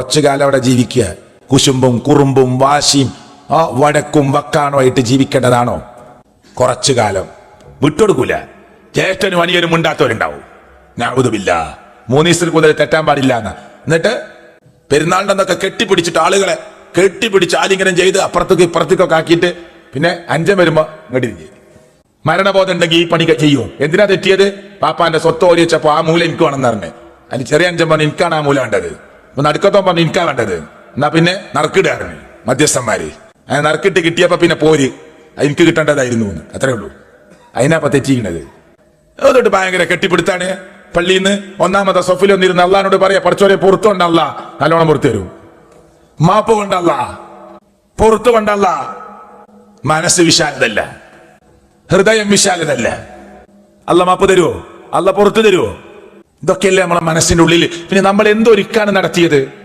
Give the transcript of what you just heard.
കുറച്ചു കാലം അവിടെ ജീവിക്കുക, കുശുമ്പും കുറുമ്പും വാശിയും വടക്കും വക്കാണുമായിട്ട് ജീവിക്കേണ്ടതാണോ? കുറച്ചു കാലം വിട്ടുകൊടുക്കൂല. ജ്യേഷ്ഠനും അനിയനും ഉണ്ടാത്തവരുണ്ടാവും. നഅൂദുബില്ലാ. 3 ദിവസത്തിൽ കൂടുതൽ തെറ്റാൻ പാടില്ല എന്ന്. എന്നിട്ട് പെരുന്നാളിനൊക്കെ കെട്ടിപ്പിടിച്ചിട്ട് ആളുകളെ കെട്ടിപ്പിടിച്ച് ആലിംഗനം ചെയ്ത് അപ്പുറത്തേക്ക് ഇപ്പുറത്തേക്കൊക്കെ ആക്കിയിട്ട് പിന്നെ അഞ്ചം വരുമ്പോ ഇങ്ങോട്ട് മരണബോധം ഉണ്ടെങ്കിൽ ഈ പണിക്ക് ചെയ്യും. എന്തിനാ തെറ്റിയത്? പാപ്പാന്റെ സ്വത്ത് ഓരി വെച്ചപ്പോ ആ മൂല എനിക്ക് വേണമെന്ന് പറഞ്ഞ്. അതിന് ചെറിയ അഞ്ചം പറഞ്ഞു എനിക്കാണ് ആ മൂല വേണ്ടത്. അപ്പൊ നടുക്കത്തോ പറഞ്ഞു എനിക്കാ വേണ്ടത്. എന്നാ പിന്നെ നറുക്കിടാറുണ്ട് മധ്യസ്ഥന്മാര്. അങ്ങനെ നറുക്കിട്ട് കിട്ടിയപ്പോ പിന്നെ പോര് എനിക്ക് കിട്ടേണ്ടതായിരുന്നു എന്ന്. അത്രേ ഉള്ളൂ. അതിനാപ്പ തെറ്റിക്കുന്നത്. അതുകൊണ്ട് ഭയങ്കര കെട്ടിപ്പിടുത്താണ്. പള്ളിയിൽ നിന്ന് 1-ാമത്തെ സൊഫിൽ ഒന്നിരുന്ന് അള്ളഹാനോട് പറയാ, പഠിച്ചോരെ പുറത്തു കൊണ്ടല്ല, നല്ലോണം പുറത്തു തരൂ. മാപ്പ് കൊണ്ടല്ല, പുറത്തു കൊണ്ടല്ല. മനസ്സ് വിശാലതല്ല, ഹൃദയം വിശാലതല്ല. അല്ല മാപ്പ് തരുവോ? അല്ല പുറത്തു തരുവോ? ഇതൊക്കെയല്ലേ നമ്മളെ മനസ്സിന്റെ ഉള്ളിൽ. പിന്നെ നമ്മൾ എന്തൊരുക്കാണ് നടത്തിയത്?